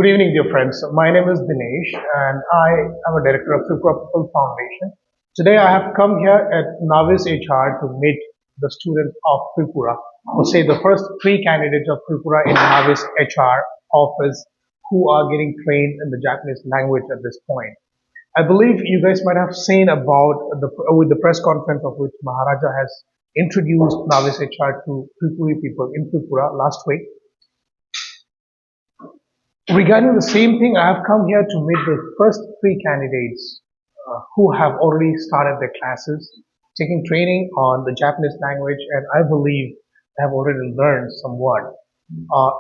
Good evening, dear friends. My name is Dinesh, and I am a director of Tripura People Foundation. Today, I have come here at Navis HR to meet the students of Tripura, or say the first three candidates of Tripura in Navis HR office who are getting trained in the Japanese language at this point. I believe you guys might have seen about with the press conference of which Maharaja has introduced Navis HR to Tripuri people in Tripura last week. Regarding the same thing, I have come here to meet the first three candidates who have already started their classes, taking training on the Japanese language, and I believe they have already learned somewhat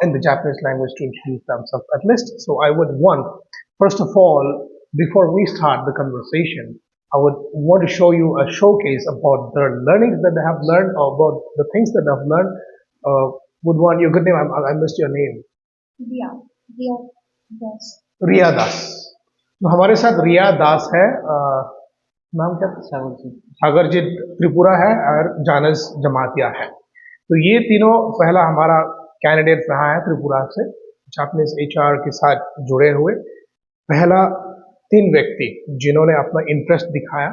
in the Japanese language to introduce themselves at least. So I would want, first of all, before we start the conversation, I would want to show you a showcase about the learnings that they have learned, or about the things that they have learned. Would want your good name? I missed your name. रिया रिया दास रिया दास। तो हमारे साथ रिया दास है, नाम क्या था? सागरजीत त्रिपुरा है और जानस जमातिया है। तो ये तीनों पहला हमारा कैंडिडेट रहा है त्रिपुरा से जापानीज एचआर के साथ जुड़े हुए पहला 3 व्यक्ति जिन्होंने अपना इंटरेस्ट दिखाया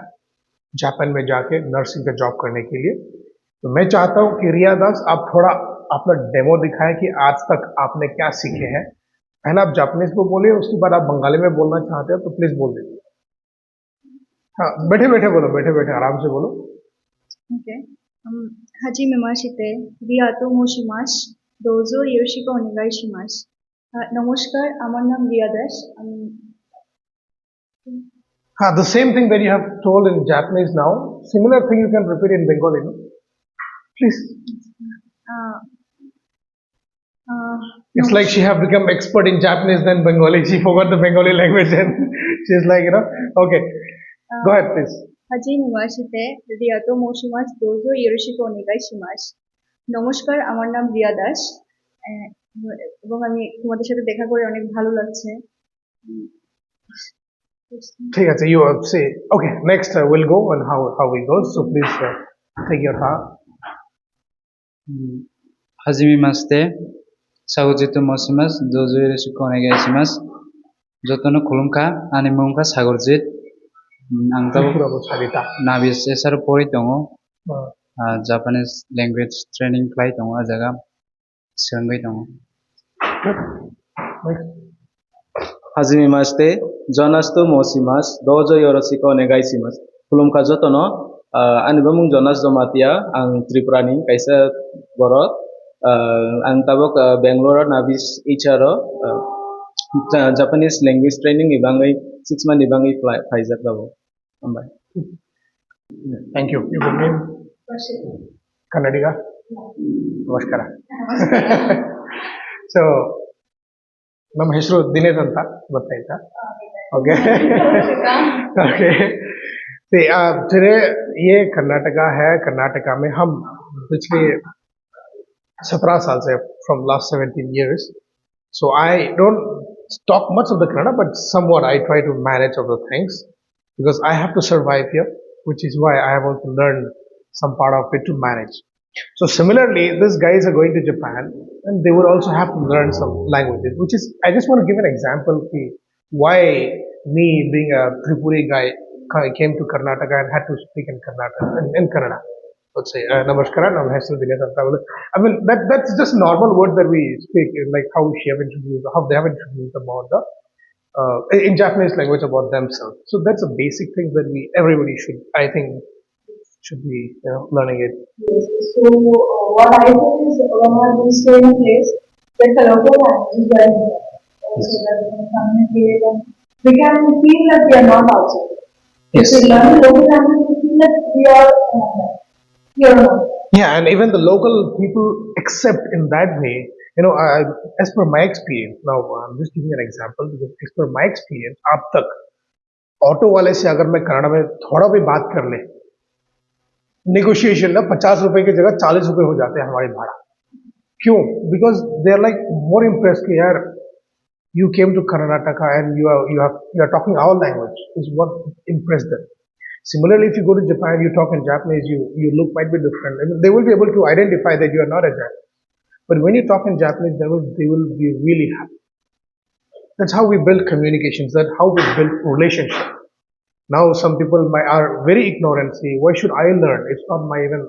जापान में जाके नर्सिंग का जॉब करने के लिए। तो मैं चाहता हूं कि रिया दास आप थोड़ा अपना डेमो दिखाएं कि आज तक आपने क्या सीखे हैं। पहले आप जापानीज में बोलिए, उसके बाद आप बंगाली में बोलना चाहते हो तो प्लीज बोल दीजिए। हाँ, बैठे बैठे बोलो, बैठे बैठे आराम से बोलो। ओके हाजी मेमाशिते रियातो मोशिमास दोजो योशिको ओनेगाइशिमास नमस्कार আমার নাম রিয়া দাস हाँ, the same thing that you have told in Japanese now, similar thing you can repeat in Bengali, no? Please. It's like she have become expert in Japanese than Bengali. She forgot the Bengali language and she's like, okay. Go ahead, please. হাজি মেমাশিতে রিয়াতো মোশিমাস দোজো ইয়োশিকো ওনেগাইশিমাস নমস্কার আমার নাম রিয়া দাস এবং আমি তোমাদের সাথে দেখা করে অনেক ভালো লাগছে। ঠিক আছে, you say okay. Next we'll go on how we go. So please take your time. 하지미마스테 사고지토 모시마스 도조이레시코 오네가이시마스 저토노 쿨룸카 아니몽카 사고짓 앙타보 나비스 에사르 포리 동어 Japanese language training class 동어 아자가 시간거이 동어 하지미마스테 jonasto mosimas dojo yorosiko onegaishimasu khulumkha jotono ani bamung jonas jomatia ang tripurani kaisa borok ang tabok Bangalore Navis HR Japanese language training ibangai 6 month ibangai Pfizer dabo ambai. Thank you. Your name? Kannadiga? Namaskara. So ನಮ್ಮ ಹೆಸರು ದಿನೇಶ್ ಅಂತ ಗೊತ್ತಾಯ್ತಾ? Okay okay today ये कर्नाटका है। कर्नाटका में हम पिछले 17 साल से from last 17 years. So I don't talk much of the Kannada, but somewhat I try to manage of the things because I have to survive here, which is why I have also learned some part of it to manage. So similarly, these guys are going to Japan and they will also have to learn some languages, which is, I just want to give an example why me being a Tripuri guy came to Karnataka and had to speak in Kannada. Let's say, Namaskara, I mean, that's just normal word that we speak, like how they have introduced about in Japanese language about themselves. So that's a basic thing that everybody should, I think, should be learning it. So what I do is when I stay in a place, there's a local language where so that we can communicate and we can feel that we are not outside. Yes. If we learn the local language, we feel that we are here. Yeah, and even the local people accept in that way. As per my experience, now I'm just giving an example because as per my experience, अब तक auto वाले से अगर मैं कन्नड़ में थोड़ा भी बात कर ले, नेगोशिएशन ना 50 रुपए की जगह 40 रुपए हो जाते हैं हमारे भाड़ा। क्यों? Because they are like more impressed कि यार you came to Karnataka and you are talking our language is what impressed them. Similarly, if you go to Japan, you talk in Japanese, you look might be different. I mean, they will be able to identify that you are not a Japanese. But when you talk in Japanese, they will be really happy. That's how we build communications. That's how we build relationship. Now some people are very ignorant. Say, why should I learn? It's not my even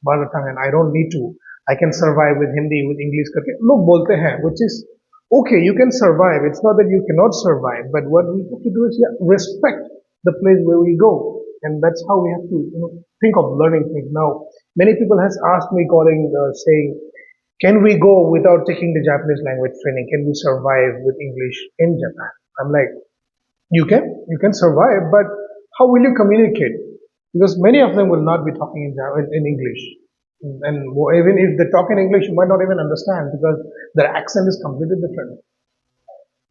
mother tongue, and I don't need to. I can survive with Hindi, with English. करके लोग बोलते हैं, which is okay. You can survive. It's not that you cannot survive, but what we have to do is respect the place where we go, and that's how we have to think of learning things. Now, many people has asked me, saying, can we go without taking the Japanese language training? Can we survive with English in Japan? I'm like, you can survive, but how will you communicate? Because many of them will not be talking in English. And even if they talk in English, you might not even understand because their accent is completely different.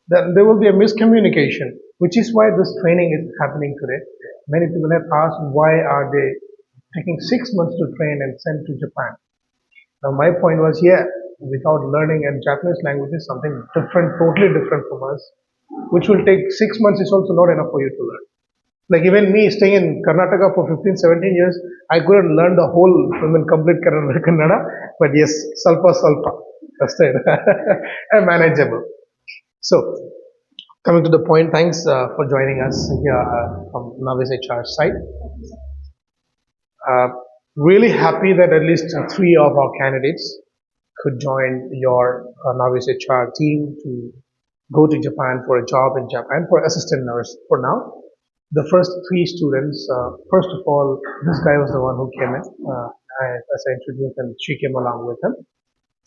Then there will be a miscommunication, which is why this training is happening today. Many people have asked why are they taking 6 months to train and send to Japan. Now my point was, without learning, and Japanese language is something different, totally different from us, which will take 6 months is also not enough for you to learn. Like even me staying in Karnataka for 15, 17 years, I couldn't learn the whole, complete Kannada, but yes, salpa, that's it, and manageable. So, coming to the point, thanks for joining us here from Navis HR side. Really happy that at least 3 of our candidates could join your Navis HR team to go to Japan for a job in Japan for assistant nurse for now. The first 3 students, first of all, this guy was the one who came in, as I introduced, and she came along with him.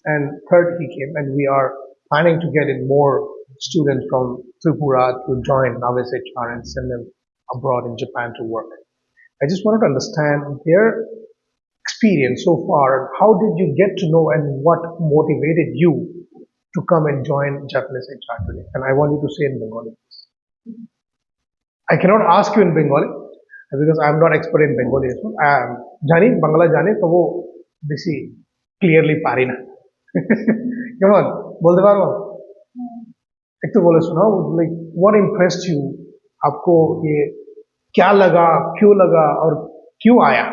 And third, he came, and we are planning to get in more students from Tripura to join Navis HR and send them abroad in Japan to work. I just wanted to understand their experience so far. How did you get to know and what motivated you to come and join Japanese HR today? And I want you to say in Bengali. I cannot ask you in Bengali because I am not expert in Bengali. Jani, Bangla jani, to wo bisi clearly pari na. Come on, बोलते पारो? एक तो बोले सुनाओ, like what impressed you? आपको ये क्या लगा, क्यों लगा और क्यों आया?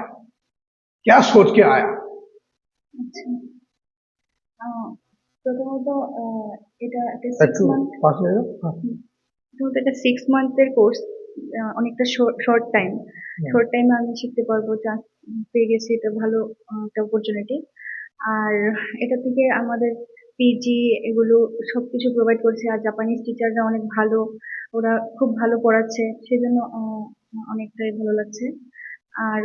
क्या सोच के आया? প্রথমত এটা একটা 6 মান্থ প্রথমত এটা 6 মান্থের কোর্স, অনেকটা শর্ট টাইম আমি শিখতে পারবো, চান্স পেয়ে গেছি, এটা ভালো একটা অপরচুনিটি। আর এটা থেকে আমাদের পিজি এগুলো সবকিছু প্রোভাইড করছে, আর জাপানিজ টিচাররা অনেক ভালো, ওরা খুব ভালো পড়াচ্ছে, সেজন্য অনেকটাই ভালো লাগছে। আর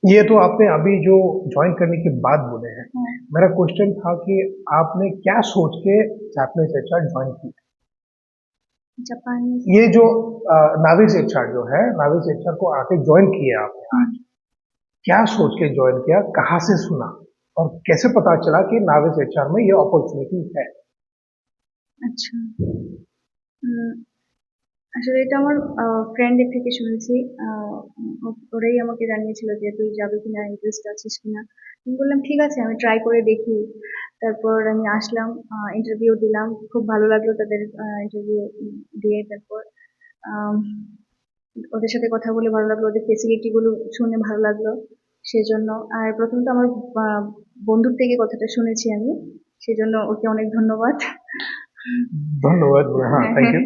ये तो आपने अभी जो ज्वाइन करने के बाद बोले हैं, मेरा क्वेश्चन था कि आपने क्या सोच के जापानीज एचआर ज्वाइन की? जापानीज ये जो नाविस एचआर जो है, नाविस एचआर को आके ज्वाइन किया आपने आज, क्या सोच के ज्वाइन किया, कहाँ से सुना और कैसे पता चला कि नाविस एचआर में ये अपॉर्चुनिटी है? আচ্ছা, আসলে এটা আমার ফ্রেন্ডের থেকে শুনেছি, ওরাই আমাকে জানিয়েছিল যে তুই যাবি কিনা, ইন্টারেস্ট আছিস কিনা। আমি বললাম ঠিক আছে, আমি ট্রাই করে দেখি। তারপর আমি আসলাম, ইন্টারভিউ দিলাম, খুব ভালো লাগলো তাদের ইন্টারভিউ দিয়ে। তারপর ওদের সাথে কথা বলে ভালো লাগলো, ওদের ফেসিলিটি গুলো শুনে ভালো লাগলো, সেজন্য। আর প্রথমত আমার বন্ধুর থেকে কথাটা শুনেছি আমি, সেজন্য ওকে অনেক ধন্যবাদ। धन्यवाद, हाँ, thank you.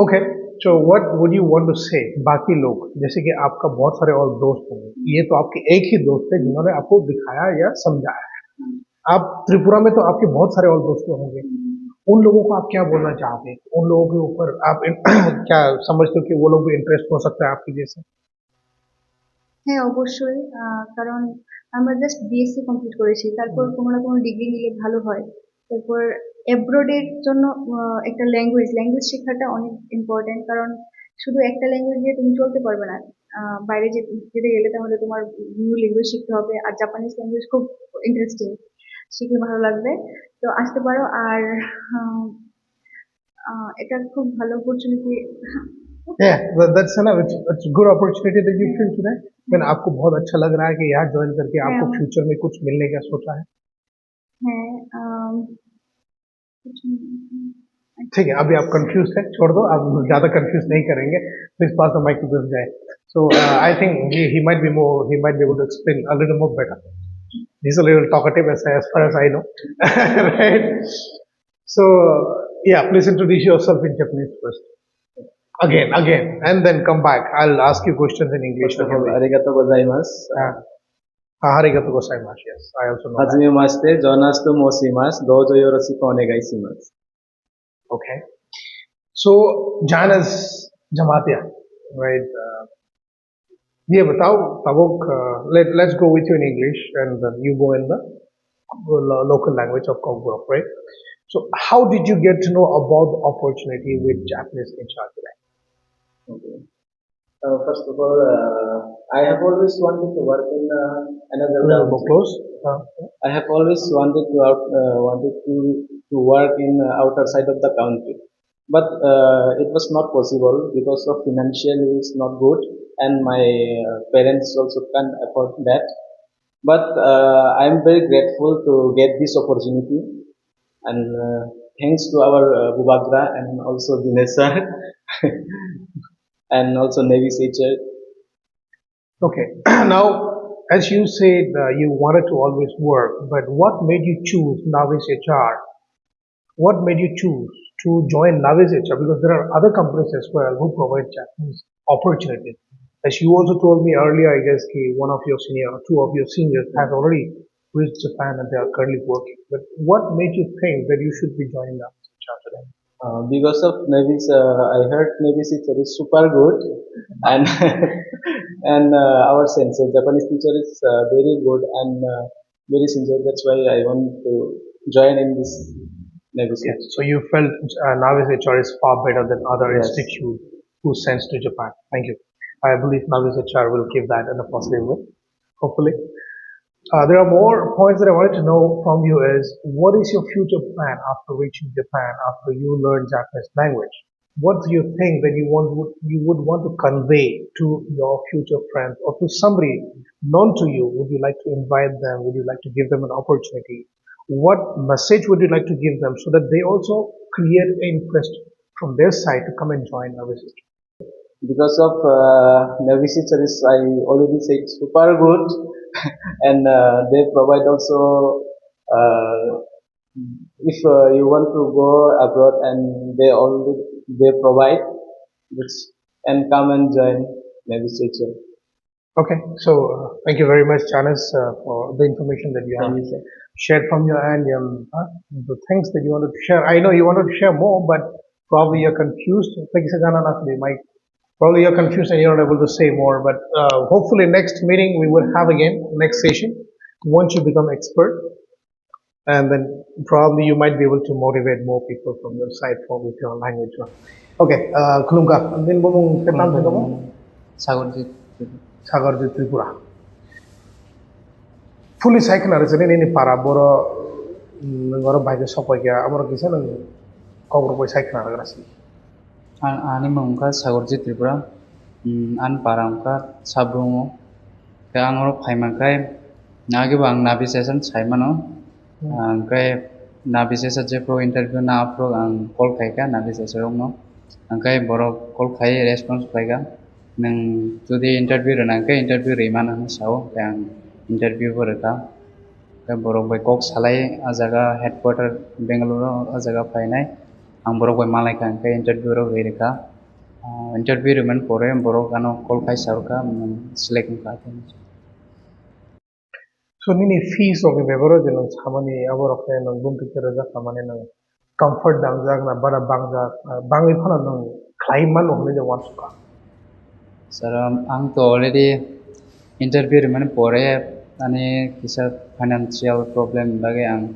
Okay, so what would you want to say बाकी लोग, जैसे कि आपका बहुत सारे और दोस्त होंगे, ये तो आपके एक ही दोस्त है जिन्होंने आपको दिखाया या समझाया है। आप त्रिपुरा में तो आपके बहुत सारे और दोस्त होंगे, उन लोगों को आप क्या बोलना चाहते हैं? उन लोगों के ऊपर आप क्या समझते हो कि वो लोग भी इंटरेस्ट हो सकता है आपके जैसे? হ্যাঁ, অবশ্যই। কারণ আমরা জাস্ট বিএসসি কমপ্লিট করেছি, তারপর কোনো না কোনো ডিগ্রি নিলে ভালো হয়। তারপর অ্যাব্রোডের জন্য একটা ল্যাঙ্গুয়েজ শেখাটা অনেক ইম্পর্টেন্ট, কারণ শুধু একটা ল্যাঙ্গুয়েজ দিয়ে তুমি চলতে পারবে না। বাইরে যেতে গেলে তাহলে তোমার নিউ ল্যাঙ্গুয়েজ শিখতে হবে, আর জাপানিজ ল্যাঙ্গুয়েজ খুব ইন্টারেস্টিং, শিখে ভালো লাগবে। তো আসতে পারো। আর এটা খুব ভালো opportunity. Yeah, that's a good opportunity that you feel today. When आपको बहुत अच्छा लग रहा है कि यहाँ ज्वाइन करके आपको फ्यूचर में कुछ मिलने का सोचा है? ठीक है, अभी आप कंफ्यूज है, छोड़ दो, आप ज्यादा कंफ्यूज नहीं करेंगे, please pass the mic to this guy. So I think he might be able to explain a little more better. He's a little talkative as far as I know. Right? So, yeah, please introduce yourself in Japanese first. Again, and then come back. I'll ask you questions in English. First of all, arigato gozaimasu. Arigato gozaimasu. Yes, I also know that. Hajimemashite, jonasu moshimasu. Dojo yoroshiku onegai shimasu. Okay. So, Janas Jamatia, right? ये बताओ तबोक let's go with you in English and then you go in the local language of Kogurok, right? So how did you get to know about the opportunity with Japanese HR today? Okay. First of all, I have always wanted to work in another country. Close. I have always wanted to work in outer side of the country, but it was not possible because of financial is not good, and my parents also can't afford that. But I am very grateful to get this opportunity, and thanks to our Bubagra and also Dinesh sir, and also Navy teacher. Okay. Now, as you said, you wanted to always work, but what made you choose Navis HR? What made you choose to join Navis HR? Because there are other companies as well who provide Japanese opportunities. As you also told me earlier, I guess one of your two of your seniors has already reached Japan and they are currently working. But what made you think that you should be joining Navis HR today? Because of Navy's, I heard Navy's teacher is super good, and and our sensei, Japanese teacher is very good and very sincere. That's why I want to join in this Navy's. Yes. So you felt Navis HR is far better than other Yes. institutes who sends to Japan. Thank you. I believe Navis HR will give that in a positive way, hopefully. There are more points that I wanted to know from you is, what is your future plan after reaching Japan, after you learn Japanese language? What do you think that you would want to convey to your future friends or to somebody known to you? Would you like to invite them? Would you like to give them an opportunity? What message would you like to give them so that they also create interest from their side to come and join Navis? Because of Navy teacher is, I already said, super good, and they provide also. If you want to go abroad, and they provide this, and come and join Navy teacher. Okay, so thank you very much, Janice, for the information that you have shared from your end, the things that you wanted to share. I know you wanted to share more, but probably you're confused. Probably you're confused and you're not able to say more. But hopefully, next meeting we will have again, next session, once you become expert, and then probably you might be able to motivate more people from your side with your language. Okay, Kulumka, and then Sagarji Tripura. Fully cycle is any para boro by the Sopaga, Amorkishan and cover by cycle. Ani mungka Sagarji Tripura, an paramka Sabrungo, Kangro Paimakai, Nagibang Navi session, Simano, and Kai Navi session pro interview now pro and call Kaika, Navi session, and Kai Boro call Kai response Paiga. Nang tudi interview nang ke interview remana sao yang interview berka ke borok bai kok salai ajaga headquarter Bangalore ajaga painai ang borok bai malai kan ke interview ro berka interview reman pore borok ano call kai sarka select ka. So nini fees of the bevero jenang samani aborok ne nang bum picture ja samani nang comfort dang ja na bara bangi phana nang klaiman ohne ja want suka. Sir, ang to already interview mana pore ane kisah financial problem bagi ang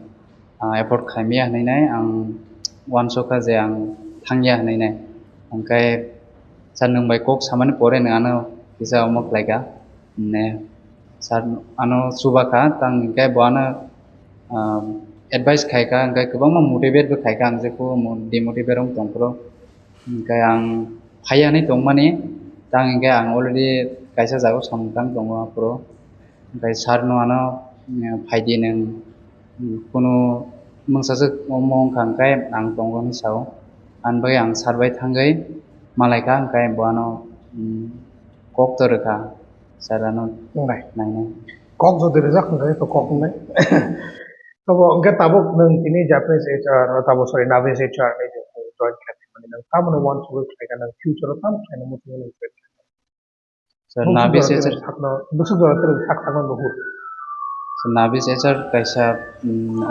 effort kami ya nai ang one soka je ang thangya nai ang kai sanung bai kok samane pore nang ano kisah omok laga ne sar ano subaka tang kai buana advice kai ka ang kai kubang ma motivate ba kai ka ang je ko demotivate ong tongpro kai ang phaya ni tongmani tang ingke ang already kaisa jago samkang tongo pro kai sarno ano phaidi nang kuno mungsasuk omong kangkai ang tongo ni sao an bai ang sarbai thangai malaika ang kai boano kok torka sarano nai kok zo de rezak ngai to kok ngai to bo engka tabuk nang tini Japanese HR atau tabuk sorry Navis HR ni jo join captain mani nang tamu no want to work like nang future tam china mo tini nang So Navis HR sakno dusu do tere sakno bahur so Navis HR kaisa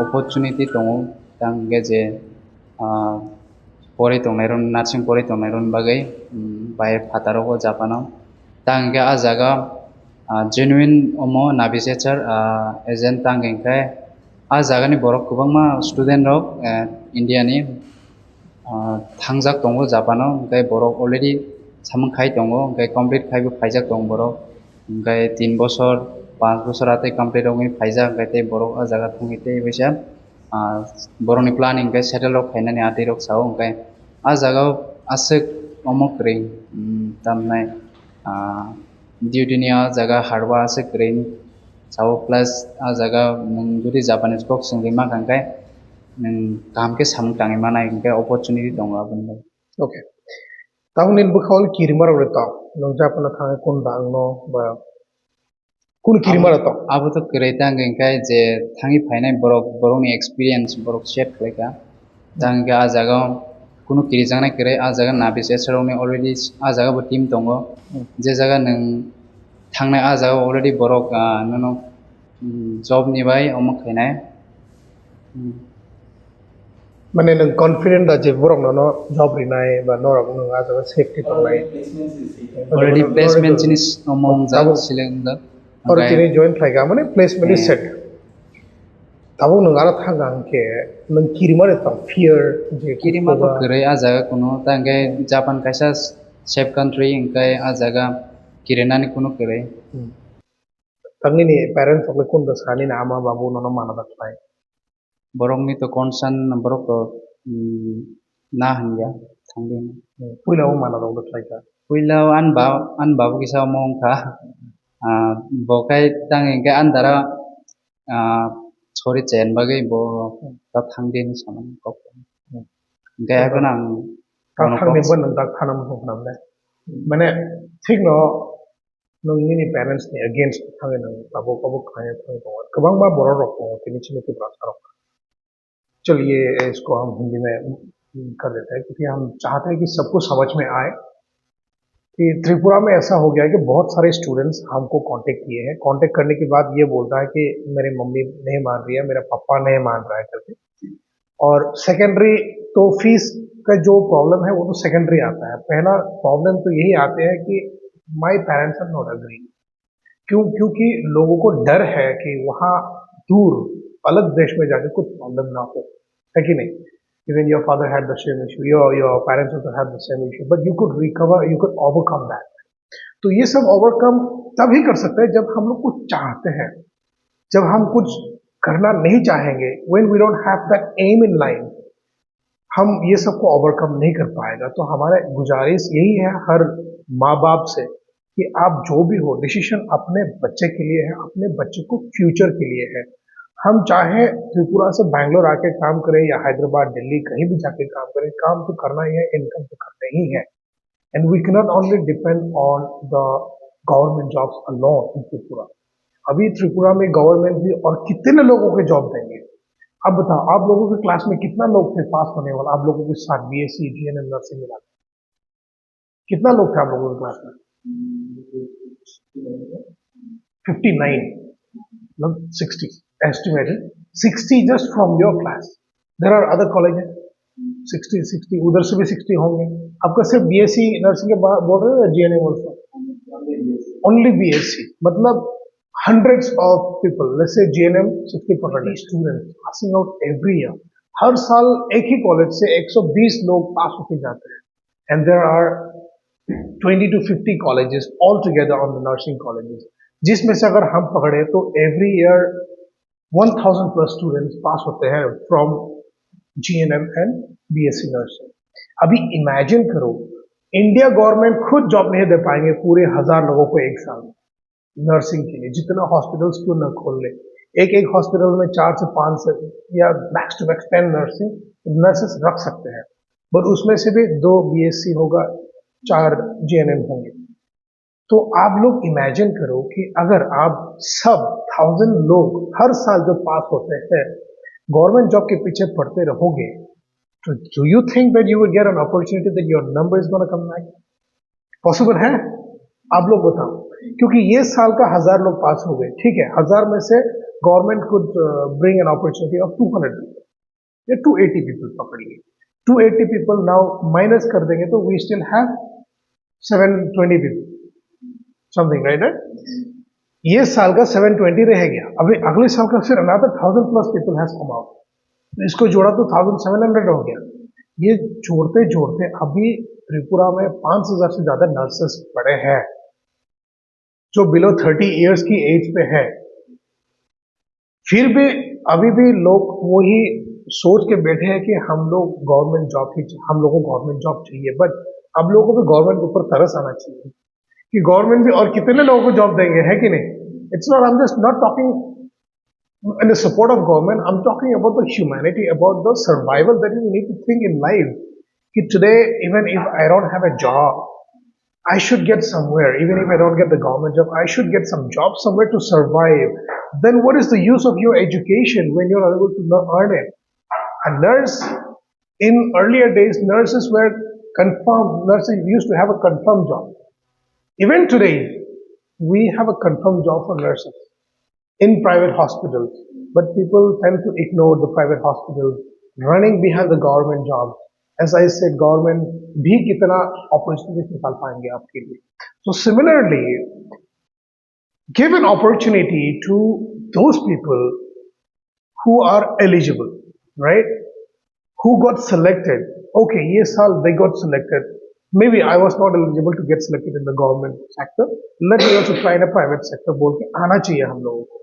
opportunity tongo tangge je pori tongnairun nursing pori tongnairun bagai bayar phataro Japano tangge a jaga genuine omo Navis HR agent tangge kai a jaga ni borok kubangma student rok India ni thangjak tongo Japano kai borok already samung khai tongo kai complete khai bo phaijak tong borok kai 3 বছর 5 বছর ate complete ongni phaijak kai te borok a jaga thungi te bisa boroni planning kai settle rok phainani ate rok sao kai a jaga asik omok ring tamnai duty ni a jaga harwa asik ring sao plus a jaga jodi Japanese kok singri ma kai काम के samung tangi mana kai opportunity dong abun okay tahu nin bukhol kirimar ureta nong Japan thang kon dang no ba kun kirimar to abo to kereta kai je thangi phainai borok ni experience borok share khleka tangga a jaga kuno kirijang kere a jaga Navis HR ni already a jaga bo team tongo je jaga nang thangnai a jaga already borok no job ni bai omok khainai mane nang confident da je borok no job rinai ba norok nang a jaga safety tongnai already placement jinis omong jaga sileng da और tini join thaiga mane placement is set tabu nang ara thangang ke nang kirimar to fear je kirima to kere a jaga kuno tangge Japan kaisa safe country kai a jaga kirenani kuno kere tangi ni parents ok kun da sani na ama babu no mana da thai borok ni to concern borok to na hanya thangde puila o mana da thai ka puila an babu kisa mong kha bokai tang engke andara sorry chen bagai bo ta thangde ni saman kok ga benang ta thangde bon nang ta thanam ho nam le mane thik no nang ni parents ni against thangai nang babu babu khai thang ko kabang ba borok rok ko tini chini ki bras rok चलिए इसको हम हिंदी में कर देते हैं क्योंकि हम चाहते हैं कि सबको समझ में आए कि त्रिपुरा में ऐसा हो गया है कि बहुत सारे स्टूडेंट्स हमको कांटेक्ट किए हैं कांटेक्ट करने के बाद ये बोलता है कि मेरी मम्मी नहीं मान रही है मेरा पापा नहीं मान रहा है करके और सेकेंडरी तो फीस का जो प्रॉब्लम है वो तो सेकेंडरी आता है पहला प्रॉब्लम तो यही आते हैं कि my parents are not agree क्योंकि लोगों को डर है कि वहाँ दूर अलग देश में जाके कुछ प्रॉब्लम ना हो है कि नहीं even your father had the same issue your parents also had the same issue but you could recover you could overcome that तो ये सब ओवरकम तभी कर सकते हैं जब हम लोग कुछ चाहते हैं जब हम कुछ करना नहीं चाहेंगे when we don't have that aim in life हम ये सबको ओवरकम नहीं कर पाएगा तो हमारा गुजारिश यही है हर माँ बाप से कि आप जो भी हो डिसीजन अपने बच्चे के लिए है अपने बच्चे को फ्यूचर के लिए है हम चाहे त्रिपुरा से बैंगलोर आके काम करें या हैदराबाद दिल्ली कहीं भी जाके काम करें काम तो करना ही है इनकम तो करना ही है and we cannot only depend on the government jobs alone in Tripura अभी त्रिपुरा में गवर्नमेंट भी और कितने लोगों के जॉब देंगे अब बताओ आप लोगों के क्लास में कितना लोग थे पास होने वाला आप लोगों के साथ BSc GNM नर्सिंग मिला कितना लोग थे आप लोगों के क्लास में 59 60 estimated 60 just from your class there are other colleges 60 उधर से भी 60 होंगे आपका सिर्फ BSc नर्सिंग के बोल रहे हो या GNM also only BSc मतलब hundreds of people let's say GNM 60% students passing out every year हर साल एक ही कॉलेज से 120 लोग पास होके जाते हैं and there are 20 to 50 colleges all together on the nursing colleges जिसमें से अगर हम पकड़े तो every year 1000 plus students पास होते हैं from GNM and BSc nursing अभी इमेजिन करो इंडिया गवर्नमेंट खुद जॉब नहीं दे पाएंगे पूरे 1000 लोगों को एक साल नर्सिंग के लिए जितना हॉस्पिटल्स क्यों न खोल ले एक हॉस्पिटल में 4 से 5 से या मैक्स टू मैक्स 10 नर्सेस रख सकते हैं बट उसमें से भी 2 BSc होगा 4 GNM होंगे तो आप लोग इमेजिन करो कि अगर आप सब 1000 लोग हर साल जो पास होते हैं गवर्नमेंट जॉब के पीछे पढ़ते रहोगे, तो do you think that you will get an opportunity that your number is gonna come back? Possible है? आप लोग बताओ, क्योंकि ये साल का 1000 लोग पास हो गए, ठीक है, 1000 में से government could bring an opportunity of 200 people या 280 पीपल पकड़िए, 280 पीपल नाउ माइनस कर देंगे तो we still have 720 people something, right? ये साल का 720 रह गया, अभी अगले साल का फिर another 1000 plus people has come out, तो इसको जोड़ा तो 1700 हो गया। ये जोड़ते जोड़ते अभी त्रिपुरा में 5000 से ज्यादा नर्सेस पड़े हैं जो बिलो 30 इयर्स की एज पे है। फिर भी अभी भी लोग वही सोच के बैठे हैं कि हम लोग गवर्नमेंट जॉब ही, हम लोगों को गवर्नमेंट जॉब चाहिए, बट अब लोगों को भी गवर्नमेंट के ऊपर तरस आना चाहिए कि गवर्नमेंट भी और कितने लोगों को जॉब देंगे, है कि नहीं? It's not, I am just not talking in the support of government, I'm talking about the humanity, about the survival that you need to think in life. Today, even if I don't have a job, I should get somewhere. Even if I don't get the government job, I should get some job somewhere to survive. Then what is the use of your education when you're not able to earn it? A nurse, in earlier days, nurses were confirmed, nurses used to have a confirmed job. Even today, we have a confirmed job for nurses in private hospitals, but people tend to ignore the private hospitals running behind the government jobs. As I said, government भी कितना opportunities निकाल पाएंगे आपके लिए. So similarly, give an opportunity to those people who are eligible, right? Who got selected. Okay, ये साल they got selected. Maybe I was not eligible to get selected in the government sector. Let me also try in a private sector. बोल के आना चाहिए हम लोगों को.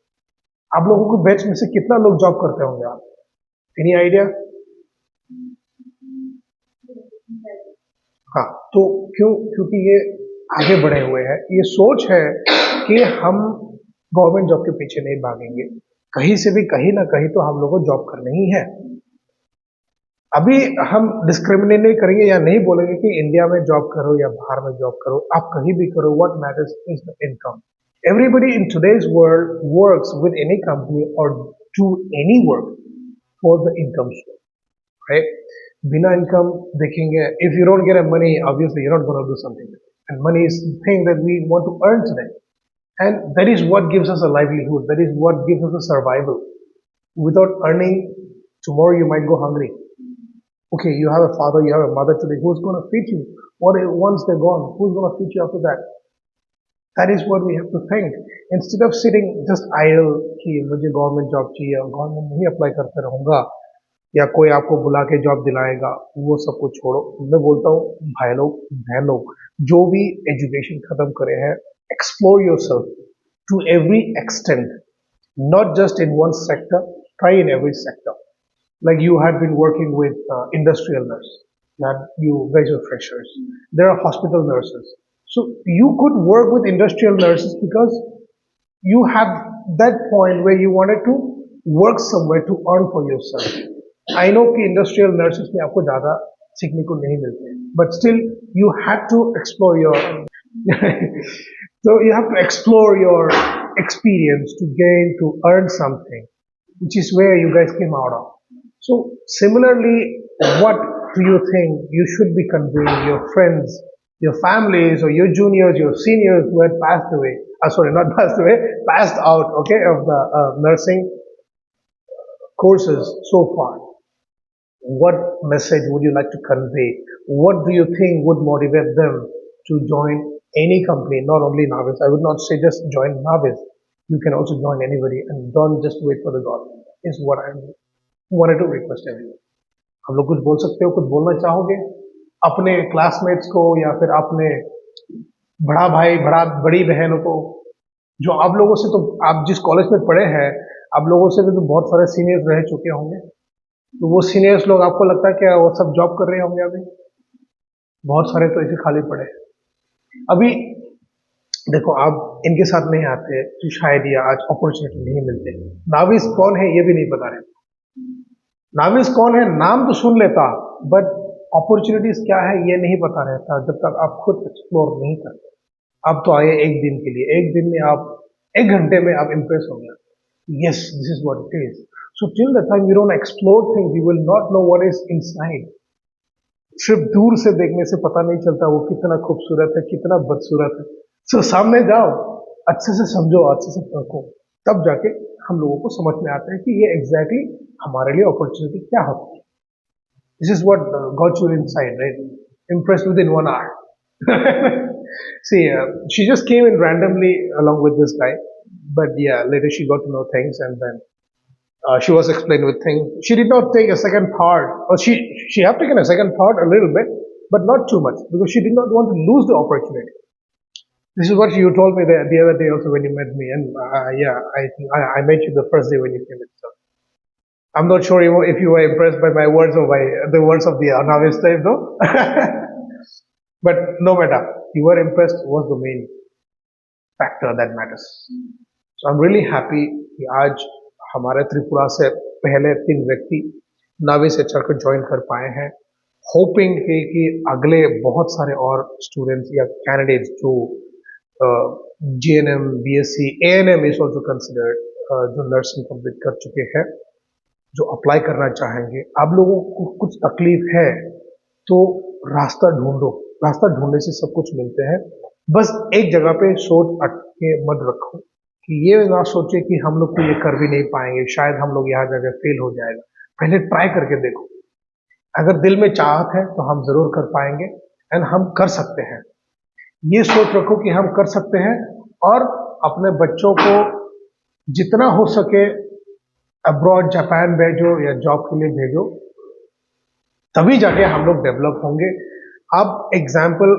आप लोगों को बैच में से कितना लोग जॉब करते होंगे आप? Any idea? हाँ, तो क्योंकि ये आगे बढ़े हुए हैं, ये सोच है कि हम गवर्नमेंट जॉब के पीछे नहीं भागेंगे, कहीं से भी कहीं ना कहीं तो हम लोगों को जॉब करनी ही है। अभी हम डिस्क्रिमिनेट नहीं करेंगे या नहीं बोलेंगे कि इंडिया में जॉब करो या बाहर में जॉब करो, आप कहीं भी करो, what matters is the income. Everybody in today's world works with any company or do any work for the income source, right? बिना income देखेंगे, if you don't get a money, obviously you're not going to do something. And money is the thing that we want to earn today. And that is what gives us a livelihood. That is what gives us a survival. Without earning, tomorrow you might go hungry. Okay, you have a father, you have a mother today. Who's going to feed you? Once they're gone, who's going to feed you after that? That is what we have to think. Instead of sitting just idle कि मुझे government job चाहिए और government नहीं apply करते रहूंगा या कोई आपको बुला के जॉब दिलाएगा, वो सब कुछ छोड़ो। मैं बोलता हूँ भाई लोग बहन लोग जो भी एजुकेशन खत्म करे हैं, explore yourself to every extent, not just in one sector, try in every sector. Like you had been working with industrial nurse, that you guys are freshers. There are hospital nurses. So you could work with industrial nurses because you have that point where you wanted to work somewhere to earn for yourself. I know कि industrial nurses में आपको ज़्यादा सीखने को नहीं मिलते, but still you had to explore your so you have to explore your experience to gain, to earn something, which is where you guys came out of. So similarly, what do you think you should be conveying your friends, your families, or your juniors, your seniors who had passed away, not passed away, passed out, okay, of the nursing courses so far? What message would you like to convey? What do you think would motivate them to join any company, not only Navis? I would not say just join Navis. You can also join anybody and don't just wait for the government. Is what I wanted to request everyone. हम लोग कुछ बोल सकते हो, कुछ बोलना चाहोगे अपने क्लासमेट्स को या फिर अपने बड़ा भाई बड़ी बहनों को, जो आप लोगों से, तो आप जिस कॉलेज में पढ़े हैं, आप लोगों से भी तो बहुत सारे सीनियर्स रह चुके होंगे, तो वो सीनियर्स लोग आपको लगता है क्या वो सब जॉब कर रहे होंगे? अभी बहुत सारे तो ऐसे खाली पड़े हैं। अभी देखो, आप इनके साथ नहीं आते तो शायद ये आज अपॉर्चुनिटी नहीं मिलते। नाविस कौन है ये भी नहीं पता रहता। नाविस कौन है नाम तो सुन लेता, बट अपॉर्चुनिटीज क्या है ये नहीं पता रहता जब तक आप खुद एक्सप्लोर नहीं करते। आप तो आए एक दिन के लिए, एक दिन में आप, एक घंटे में आप इम्प्रेस हो गया, yes, this is what it is. So till the time you don't explore things, you will not know what is inside. सिर्फ दूर से देखने से पता नहीं चलता वो कितना खूबसूरत है, कितना बदसूरत है. So सामने जाओ, अच्छे से समझो, अच्छे से परखो, तब जाके हम लोगों को समझ में आता है कि ये एग्जैक्टली हमारे लिए अपॉर्चुनिटी क्या होती है. This is what got you inside, right? Impressed within 1 hour. See, she just came in randomly along with this guy, but yeah, later she got to know things, and then she was explained with things. She did not take a second thought, or she have taken a second thought a little bit, but not too much, because she did not want to lose the opportunity. This is what you told me the other day also when you met me, and yeah, I met you the first day when you came in. So I'm not sure if you were impressed by my words or by the words of the novice type, though. But no matter, you were impressed was the main factor that matters. So I'm really happy कि आज हमारे त्रिपुरा से पहले 3 व्यक्ति Navis HR को join कर पाए हैं. होपिंग है कि अगले बहुत सारे और स्टूडेंट्स या कैंडिडेट्स जो GNM, BSc, ANM is also considered, जो नर्सिंग कंप्लीट कर चुके हैं, जो अप्लाई करना चाहेंगे, आप लोगों को कुछ तकलीफ है तो रास्ता ढूंढो. रास्ता ढूंढने से सब कुछ मिलते हैं. बस एक जगह पे सोच अटके मत रखो कि ये ना सोचे कि हम लोग तो ये कर भी नहीं पाएंगे, शायद हम लोग यहाँ जगह फेल हो जाएगा. पहले ट्राई करके देखो. अगर दिल में चाहत है तो हम जरूर कर पाएंगे एंड हम कर सकते हैं. ये सोच रखो कि हम कर सकते हैं और अपने बच्चों को जितना हो सके अब्रॉड, जापान भेजो या जॉब के लिए भेजो, तभी जाके हम लोग डेवलप होंगे. आप एग्जाम्पल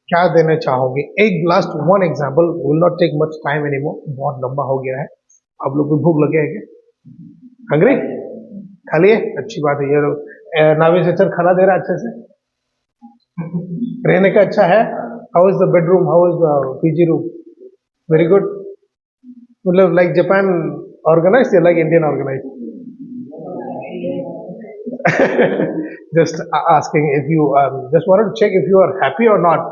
क्या देना चाहोगे? एक last one example, will not take much time anymore, बहुत लंबा हो गया है. आप लोग को भूख लगे है क्या? हंग्री? खा लिए? अच्छी बात है. ये नाविस एचआर खाना दे रहा है अच्छे से, रहने का अच्छा है. How is the bedroom, how is the PG room? Very good. मतलब like Japan organized, like Indian organized? Just asking if you just wanted to check if you are happy or not.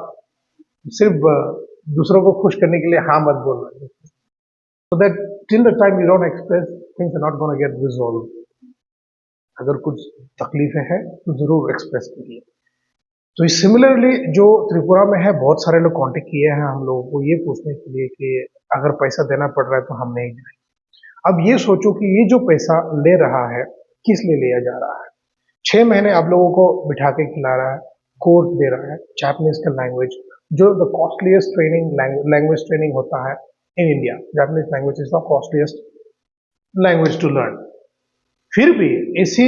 सिर्फ दूसरों को खुश करने के लिए हाँ मत बोलना. So that till the time you don't express, things are not going to get resolved. अगर कुछ तकलीफें हैं तो जरूर एक्सप्रेस करिए. तो सिमिलरली जो त्रिपुरा में है, बहुत सारे लोग कांटेक्ट किए हैं हम लोगों को ये पूछने के लिए कि अगर पैसा देना पड़ रहा है तो हम नहीं जाएंगे. अब ये सोचो कि ये जो पैसा ले रहा है किस लिए लिया जा रहा है. 6 महीने आप लोगों को बिठा के खिला रहा है, कोर्स दे रहा है जापानीज का लैंग्वेज, जो द कॉस्टलीस्ट लैंग्वेज ट्रेनिंग होता है in India. Japanese language is the costliest language to learn. फिर भी इसी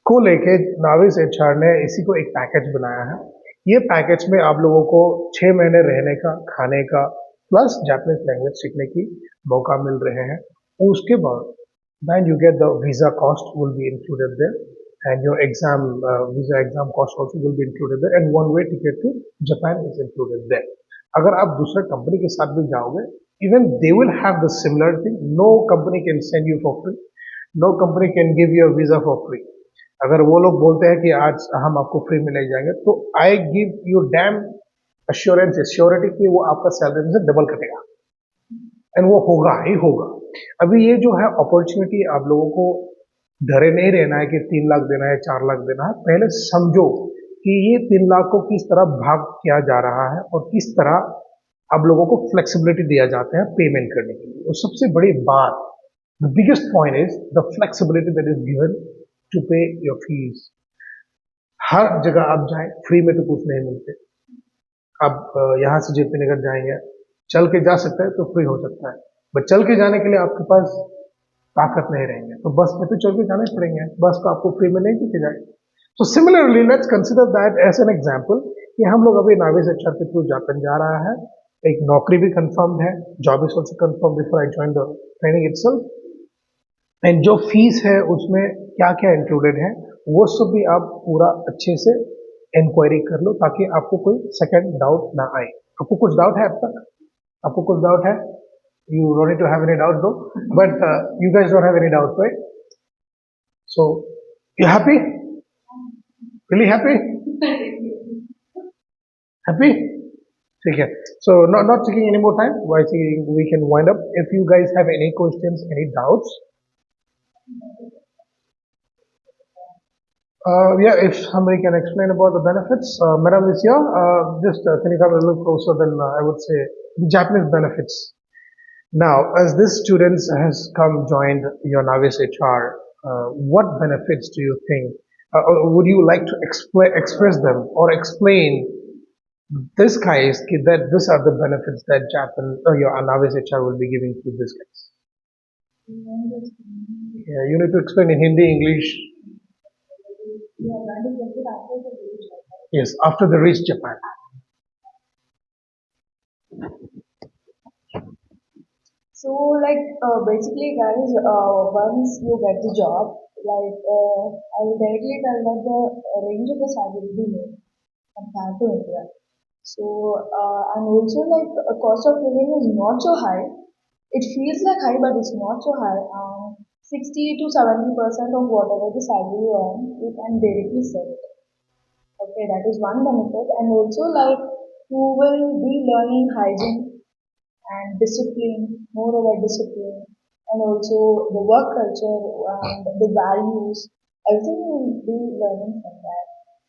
को लेके नाविस एचआर ने इसी को एक पैकेज बनाया है. ये पैकेज में आप लोगों को 6 महीने रहने का, खाने का प्लस जापानीज लैंग्वेज सीखने की मौका मिल रहे हैं. उसके बाद then you get the visa cost will be included there, and your exam visa exam cost also will be included there, and one way ticket to Japan is included there. अगर आप दूसरे कंपनी के साथ भी जाओगे, even they will have the similar thing. No company can send you for free. No company can give you a visa for free. अगर वो लोग बोलते हैं कि आज हम आपको फ्री में ले जाएंगे, तो I give you damn assurance, surety कि वो आपका सैलरी में से डबल कटेगा, एंड वो होगा ही होगा. अभी ये जो है अपॉर्चुनिटी, आप लोगों को डरे नहीं रहना है कि 3 लाख देना है, 4 लाख देना है. पहले समझो कि ये 3 लाख को किस तरह भाग किया जा रहा है और किस तरह आप लोगों को फ्लेक्सिबिलिटी दिया जाता है पेमेंट करने के लिए. और सबसे बड़ी बात, the biggest point is the flexibility that is given to pay your fees. हर जगह आप जाए, फ्री में तो कुछ नहीं मिलते. आप यहाँ से जेपी नगर जाएंगे, चल के जा सकते हैं तो फ्री हो सकता है, बट चल के जाने के लिए आपके पास ताकत नहीं रहेंगे तो बस में तो चल के जाने पड़ेंगे. बस तो आपको फ्री में नहीं लेके जाए. तो similarly let's consider that as an example कि हम लोग अभी नाविस एचआर के थ्रू जापान जा रहा है. एक नौकरी भी कंफर्म है, job is also confirm before I join the training itself. And जो फीस है उसमें क्या क्या इंक्लूडेड है वो सब भी आप पूरा अच्छे से इंक्वायरी कर लो, ताकि आपको कोई सेकंड डाउट ना आए. आपको कुछ डाउट है अब तक? आपको कुछ डाउट है? You don't need to have any doubt though, but you guys don't have any doubts, right? So, you happy? Really happy? Happy? ठीक है. So not taking any more time. I think we can wind up. If you guys have any questions, any doubts. Yeah, if somebody can explain about the benefits, Madam is here. Just can you come a little closer? Then I would say the Japanese benefits. Now, as this student has come joined your Navis HR, what benefits do you think? Would you like to express them or explain this guys that these are the benefits that Japan your Navis HR will be giving to this guys? Yeah, you need to explain in Hindi, English. Yes, after they reach Japan. So, like, basically, guys, once you get the job, like, I will directly tell that the range of the salary will be low compared to India. So, and also, like, a cost of living is not so high. It feels like high, but it's not so high. 60 to 70% of whatever the salary you earn, you can directly sell it. Okay, that is one benefit. And also, like, you will be learning hygiene and discipline, more about discipline, and also the work culture and the values. Everything you will be learning from that.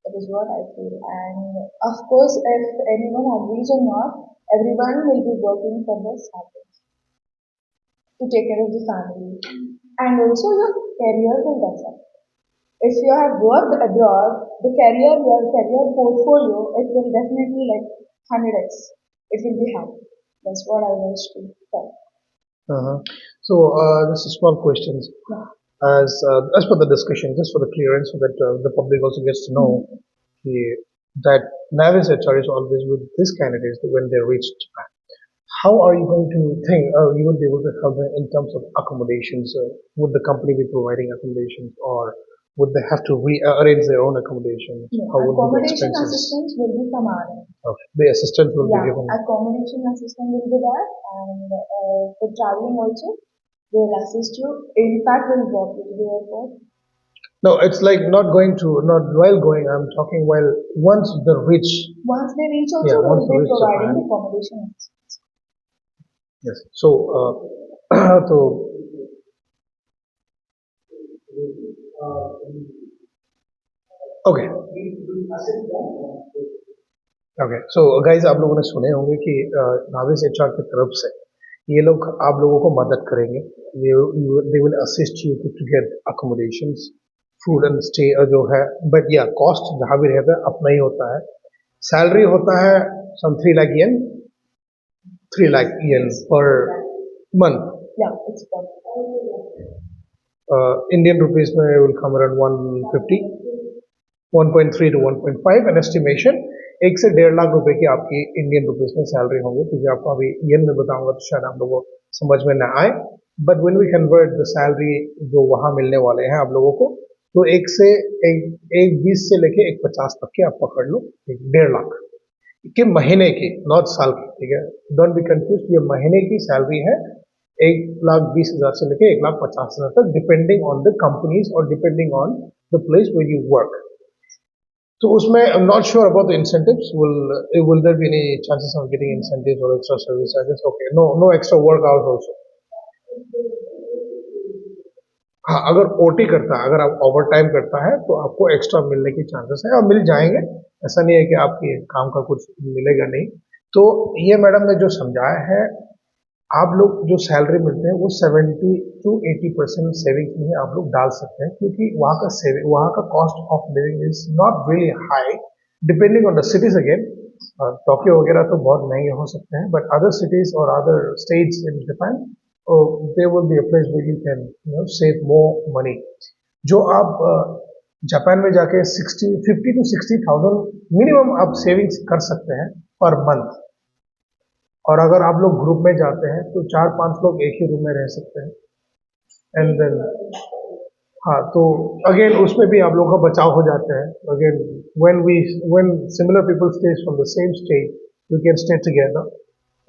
That is what I feel. And of course, if anyone agrees or not, everyone will be working for their salary to take care of the family. And also your career will develop. If you have worked abroad, your career portfolio, it will definitely like 100x. It will be high. That's what I wish to tell. So this is small questions. As per the discussion, just for the clearance, so that the public also gets to know that Navis HR is always with these candidates when they reach Japan. How are you going to think you will be able to help them in terms of accommodations? Would the company be providing accommodations, or would they have to arrange their own accommodation? No, How would be the accommodation expenses? assistance will be from our end. Okay. The assistant will be Yeah, given. accommodation assistance will be there, and for traveling also, they will assist you. In fact, will drop you to the airport. No, it's like not going to, not while going, I'm talking while once they reach. Once they reach also, Yeah, they once will they be reach providing Japan. the accommodation assistance. Yes. So, so okay. Okay so guys आप लोगों ने सुने होंगे कि Navis HR की तरफ से ये लोग आप लोगों को मदद करेंगे. They will assist you to get accommodations, food and stay जो है, बट या कॉस्ट जहाँ भी रहता है अपना ही होता है. सैलरी होता है सम 3 लाख येन, 3 लाख येन per month. Yeah, it's Indian rupees में will come around 150, 1.3 to 1.5 an estimation. 1 से 1.5 लाख रुपए की आपकी इंडियन रुपीस में सैलरी होंगी. क्योंकि आपको अभी येन में बताऊंगा तो शायद आप लोगों को समझ में ना आए, but when we convert the salary जो वहां मिलने वाले हैं आप लोगों को, तो 1.20 से लेके 1.50 तक के आप पकड़ लो. 1.5 लाख के महीने की, नॉट साल की. ठीक है, डोंट बी कंफ्यूज. ये महीने की सैलरी है 1,20,000 से लेके 1,50,000 तक, डिपेंडिंग ऑन द कंपनीज और depending on the place where you work. तो उसमें I am not sure about the incentives. Will there be any chances of getting incentives और extra service charges? Okay, no extra work hours also. हाँ, अगर OT करता है, अगर आप over time करता है तो आपको एक्स्ट्रा मिलने की चांसेस है और मिल जाएंगे. ऐसा नहीं है कि आपके काम का कुछ मिलेगा नहीं. तो ये मैडम ने जो समझाया है, आप लोग जो सैलरी मिलते हैं वो 70 to 80% सेविंग्स में आप लोग डाल सकते हैं, क्योंकि वहाँ का cost of living is not really high, depending on the cities. Again Tokyo वगैरह तो बहुत महंगे हो सकते हैं, बट अदर सिटीज और other states in Japan, there will be a place where you can save more money. जो आप जापान में जाके 50 to 60,000 मिनिमम आप सेविंग्स कर सकते हैं पर मंथ. और अगर आप लोग ग्रुप में जाते हैं तो 4-5 लोग एक ही रूम में रह सकते हैं. एंड देन हाँ, तो अगेन उसमें भी आप लोगों का बचाव हो जाता है. Again when similar people stays from the same state, we can stay together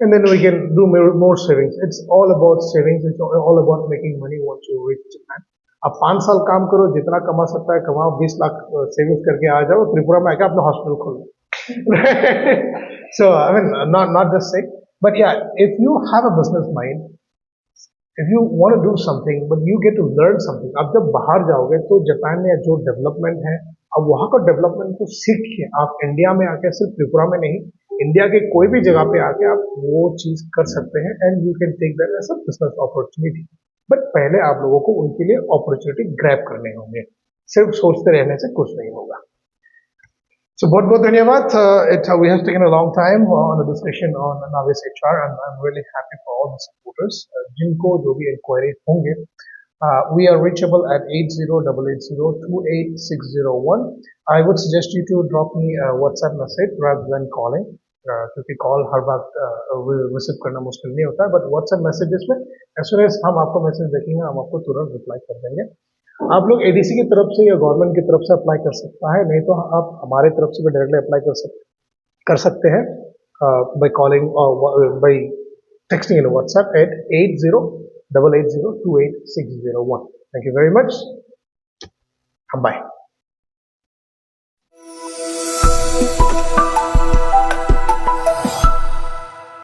and then we can do more savings. It's all about savings. It's all about making money once you reach Japan. आप 5 साल काम करो, जितना कमा सकता है कमाओ, 20 lakh savings करके आ जाओ, त्रिपुरा में आके अपना हॉस्पिटल खोलो. So I mean, not just saying, but yeah, if you have a business mind, if you want to do something, but you get to learn something. अब जब बाहर जाओगे तो जापान में जो डेवलपमेंट है, अब वहाँ का डेवलपमेंट को सीख के आप इंडिया में आके सिर्फ त्रिपुरा में नहीं, इंडिया के कोई भी जगह पे आके आप वो चीज कर सकते हैं and you can take that as a business opportunity. But पहले आप लोगों को उनके लिए अपॉर्चुनिटी ग्रैब करने होंगे. सिर्फ सोचते रहने से कुछ नहीं होगा. So बहुत बहुत धन्यवाद. We have taken a long time on the discussion on Navis HR and I'm really happy for all the supporters. जिनको जो भी inquiry होंगे, we are reachable at 8088028601. I would suggest you to drop me a WhatsApp message rather than calling. क्योंकि call her बात receive करना मुश्किल नहीं होता है, बट व्हाट्सएप मैसेजेस में एज सुन एज हम आपको मैसेज देखेंगे हम आपको तुरंत रिप्लाई कर देंगे. आप लोग एडीसी की तरफ से या गवर्नमेंट की तरफ से अप्लाई कर सकता है, नहीं तो आप हमारे तरफ से भी डायरेक्टली अप्लाई कर सकते हैं बाय कॉलिंग और by texting in WhatsApp at 8088028601. Thank you very much. Bye.